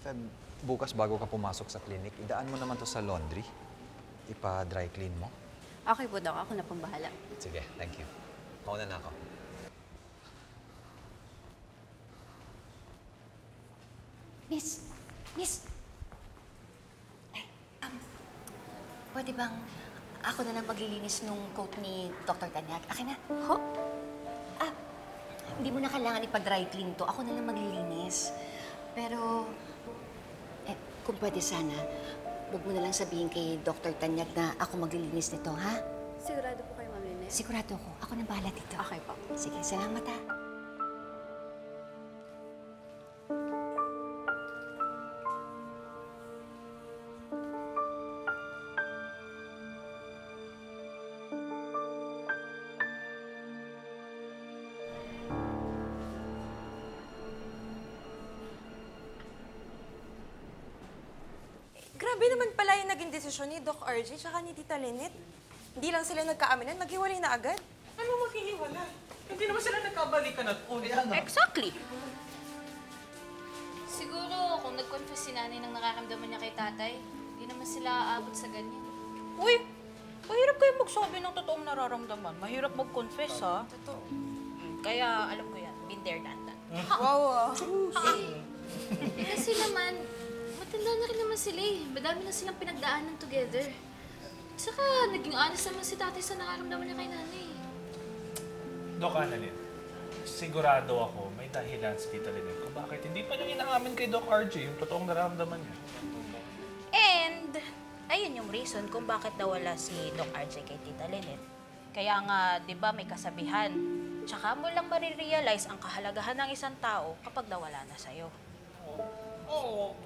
Feb, bukas bago ka pumasok sa clinic, idaan mo naman to sa laundry. Ipa-dry clean mo. Okay po, Doc. Ako na pong bahala. Sige, thank you. Mauna na ako. Miss. Ay, pwede bang ako na lang maglilinis nung coat ni Dr. Tanyag? Akin na. Ho? Hindi mo na kailangan ipag-dry clean to. Ako na lang maglilinis. Pero, kung pwede sana, huwag mo na lang sabihin kay Dr. Tanyag na ako maglilinis nito, ha? Sigurado po kayo, Ma'am Lynette? Sigurado ako. Ako nang bahala dito. Okay po. Sige, salamat, ha? Grabe naman pala yung naging desisyon ni Doc RJ tsaka ni Tita Lynette. Hindi lang sila nagkaaminan, maghiwalay na agad. Ano maghihiwala? Hindi naman sila nagkabalikan at uli. Exactly. Siguro, kung nag-confess si nanay ng nakaramdaman niya kay tatay, hindi naman sila aabot sa ganyan. Uy, mahirap kayo magsabi ng totoong nararamdaman. Mahirap mag-confess, ha? Totoo. Kaya, alam ko yan. Been there, done that. Wow, Kasi naman, matanda na rin naman sila eh. Madami na silang pinagdaanan together. Saka, naging honest naman si tatay sa nakaramdaman niya kay nanay. Doc Annalyn, sigurado ako may dahilan si Tita Lynette kung bakit hindi pa niya inaamin kay Doc RJ yung totoong nararamdaman niya. And, ayun yung reason kung bakit nawala si Doc RJ kay Tita Lynette. Kaya nga, di ba, may kasabihan. Tsaka mo lang marirealize ang kahalagahan ng isang tao kapag nawala na sa'yo. Oo.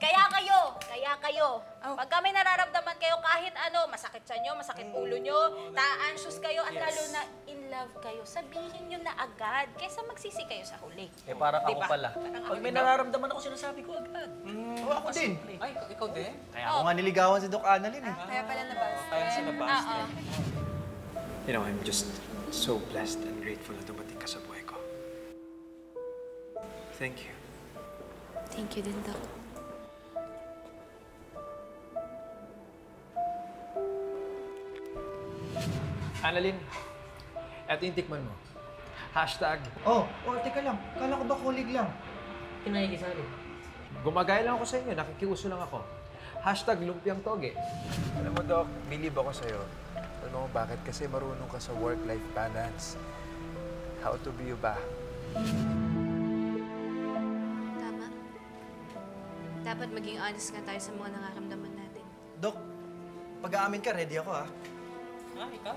Kaya kayo. Oh. Pagka may nararamdaman kayo kahit ano, masakit sa nyo, masakit ulo nyo, na-anxious kayo, at lalo na in love kayo, sabihin nyo na agad kaysa magsisi kayo sa huli. Eh, parang Diba? ako pala. Pag may nararamdaman ako, sinasabi ko agad. Oo, ako din. Ay, ikaw din? Kaya ako nga niligawan si Doc Annalyn eh. Kaya pala nabas. Kaya sinabas. You know, I'm just so blessed and grateful na dumating ka sa buhay ko. Thank you. Thank you din, Doc. Annalyn, eto yung tikman mo. Hashtag. Teka lang. Kala ko ba kulig lang? Pinahikisali. Gumagaya lang ako sa inyo, nakikiuso lang ako. Hashtag lumpiang toge. Alam mo, Doc, believe ako sa'yo. Alam mo bakit? Kasi marunong ka sa work-life balance. How to be you ba? Tama. Dapat maging honest nga tayo sa mga nakaramdaman natin. Doc, pag-aamin ka, ready ako ha. Ah, ikaw?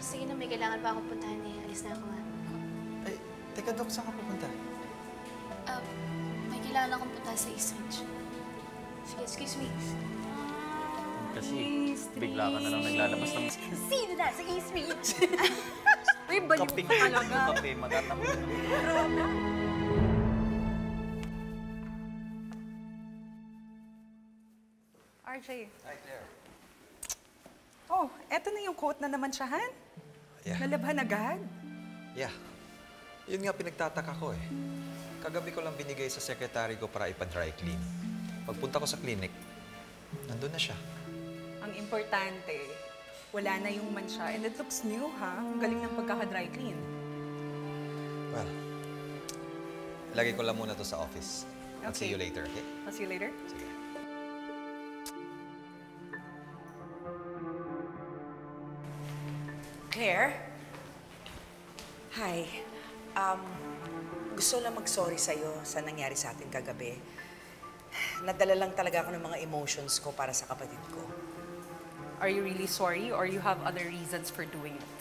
Sige na, may kailangan pa akong puntahan eh. Alis na ako nga. Ay, teka Doc, saan ka pupunta? May kailangan akong puntahan sa East Ridge. Sige, excuse me. Kasi bigla ka na lang naglalabas ng... Sino na sa East Ridge? Uy, baliw ka talaga. Kape, magtatampo. RJ. Hi, Claire. Oh, eto na yung coat na naman siya, Han. Yeah. Nalabhan agad. Yeah. Yun nga pinagtataka ko eh. Kagabi ko lang binigay sa secretary ko para ipa-dry clean. Pagpunta ko sa clinic, nandun na siya. Ang importante, wala na yung mancha. And it looks new, ha? Ang galing ng pagkaka-dry clean. Well, lagay ko lang muna to sa office. I'll see Okay. you later, okay? I'll see you later. Sige. Claire? Hi. Gusto lang mag-sorry sa'yo sa nangyari sa atin kagabi. Nadala lang talaga ako ng mga emotions ko para sa kapatid ko. Are you really sorry or you have other reasons for doing it?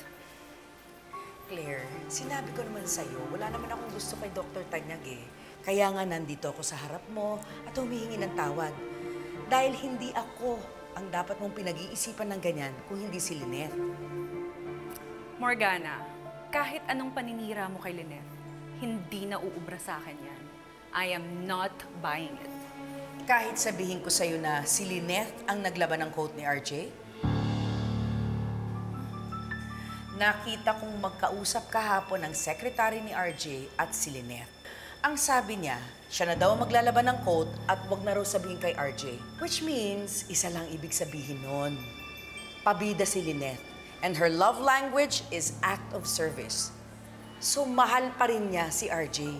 Claire, sinabi ko naman sa'yo, wala naman akong gusto kay Dr. Tanyag eh. Kaya nga nandito ako sa harap mo at humihingi ng tawad. Dahil hindi ako ang dapat mong pinag-iisipan ng ganyan kung hindi si Lynette. Morgana, kahit anong paninira mo kay Lynette, hindi na uubra sa akin yan. I am not buying it. Kahit sabihin ko sa'yo na si Lynette ang naglaban ng coat ni RJ, nakita kong magkausap kahapon ng secretary ni RJ at si Lynette. Ang sabi niya, siya na daw ang maglalaban ng coat at wag na raw sabihin kay RJ. Which means, isa lang ibig sabihin nun. Pabida si Lynette. And her love language is act of service. So, mahal pa rin niya si RJ.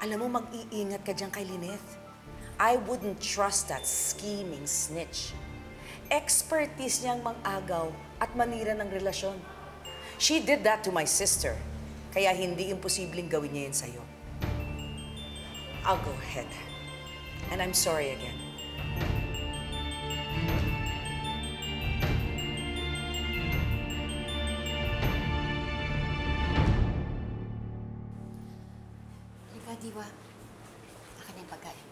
Alam mo, mag-iingat ka dyan kay Lynette. I wouldn't trust that scheming snitch. Expertise niyang mang-agaw at manira ng relasyon. She did that to my sister. Kaya hindi imposibleng gawin niya yun sa'yo. I'll go ahead. And I'm sorry again. Halika, Diwa. Akin na yung pagkain.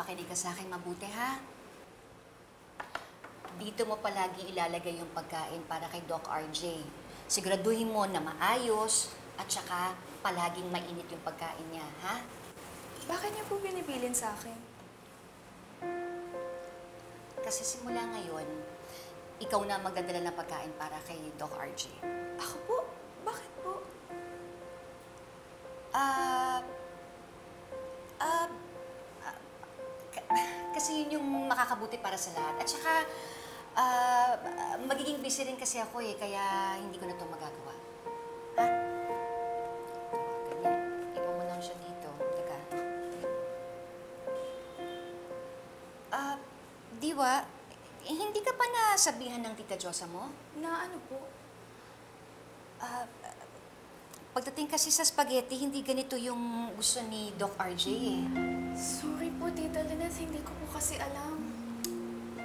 Makinig ka sa akin mabuti, ha? Dito mo palagi ilalagay yung pagkain para kay Doc RJ. Siguraduhin mo na maayos at saka palaging mainit yung pagkain niya, ha? Bakit niyo po binibilin sa akin? Kasi simula ngayon, ikaw na magdadala ng pagkain para kay Doc RJ. Ako po? Bakit po? Kasi yun yung makakabuti para sa lahat. At saka, magiging busy rin kasi ako eh, kaya hindi ko na ito magagawa. Ha? Ganyan. Iwan mo lang siya dito. Teka. Diwa, hindi ka pa nasabihan ng Tita Josa mo? Na ano po? Pagdating kasi sa spaghetti, hindi ganito yung gusto ni Doc RJ eh. Sorry po, Tita Lynette. Hindi ko po kasi alam.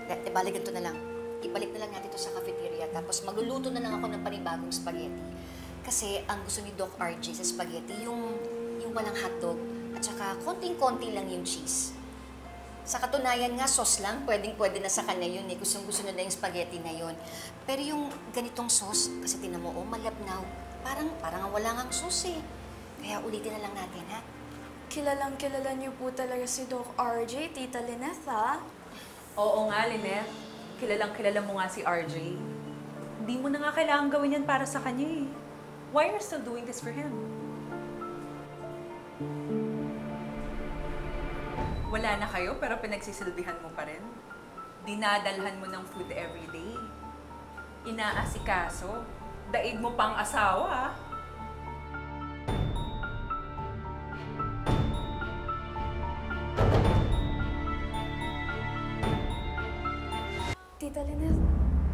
Balik ganito na lang. Ibalik na lang natin ito sa cafeteria. Tapos magluluto na lang ako ng panibagong spaghetti. Kasi ang gusto ni Doc RJ sa spaghetti, yung walang hotdog. At saka konting-konti lang yung cheese. Sa katunayan nga, sauce lang. Pwedeng-pwede na sa kanya yun eh. Gustong-gusto na yung spaghetti na yun. Pero yung ganitong sauce, kasi tinan mo, oh, malabnaw. Parang wala ngang sauce eh. Kaya ulitin na lang natin, ha? Kilala niyo po talaga si Doc RJ, Tita Lynette, ha? Oo nga, Lynette. Kilala mo nga si RJ. Hindi mo na nga kailangan gawin yan para sa kanya eh. Why are you still doing this for him? Wala na kayo pero pinagsisilbihan mo pa rin. Dinadalhan mo ng food every day. Inaasikaso. Daig mo pang asawa. Tita Lynette,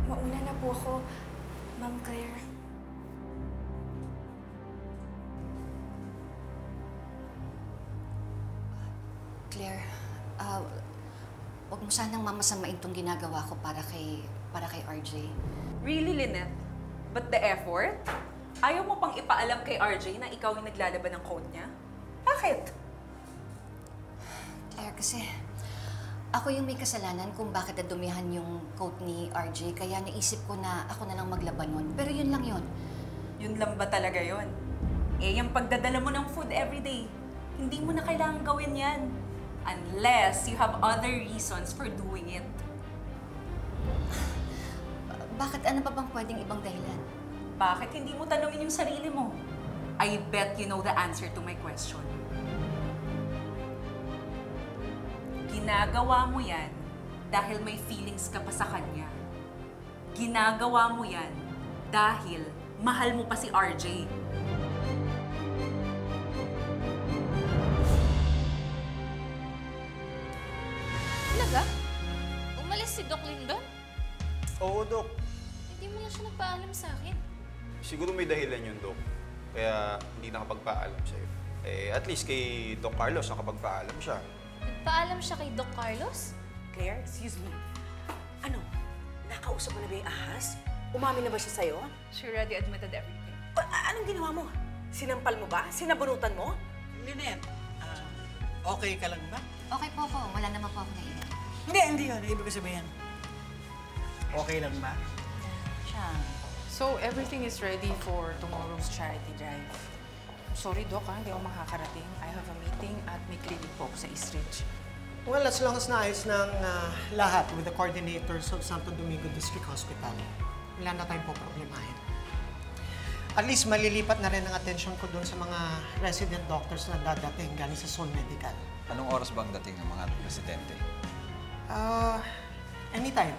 mauna na po ako. Ma'am Claire. Claire, wag mo sanang mamasamain tong ginagawa ko para kay RJ. Really, Lynette? But the effort? Ayaw mo pang ipaalam kay RJ na ikaw yung naglalaban ng code niya? Bakit? Claire, kasi ako yung may kasalanan kung bakit nadumihan yung coat ni RJ, kaya naisip ko na ako na lang maglaban nun. Pero yun lang yun. Yun lang ba talaga yun? Eh, yung pagdadala mo ng food everyday, hindi mo na kailangan gawin yan. Unless you have other reasons for doing it. Bakit ano pa bang pwedeng ibang dahilan? Bakit hindi mo tanungin yung sarili mo? I bet you know the answer to my question. Ginagawa mo yan dahil may feelings ka pa sa kanya. Ginagawa mo yan dahil mahal mo pa si RJ. Talaga? Umalis si Doc Lindon? Oo, Dok. Hindi mo lang siya nagpaalam sa akin. Siguro may dahilan yun, Dok. Kaya hindi nakapagpaalam sa'yo. Eh, at least kay Doc Carlos nakapagpaalam siya. Nagpaalam siya kay Doc Carlos? Claire, excuse me. Ano? Nakausap mo na ba yung ahas? Umamin na ba siya sa'yo? She already admitted everything. Anong ginawa mo? Sinampal mo ba? Sinabunutan mo? Lynette, okay ka lang ba? Okay po ako. Wala naman po ako nailan. Hindi yun. Ibig ko sabihin, okay lang ba? So, everything is ready for tomorrow's charity drive. Sorry, Doc, hindi ako makakarating. I have a meeting at may clinic po ako sa East Ridge. Well, as long as naayos ng lahat with the coordinators of Santo Domingo District Hospital, wala na tayong po problemahin. At least malilipat na rin ang atensyon ko doon sa mga resident doctors na dadating galing sa Soul Medical. Anong oras ba ang dating ng mga residente? Anytime.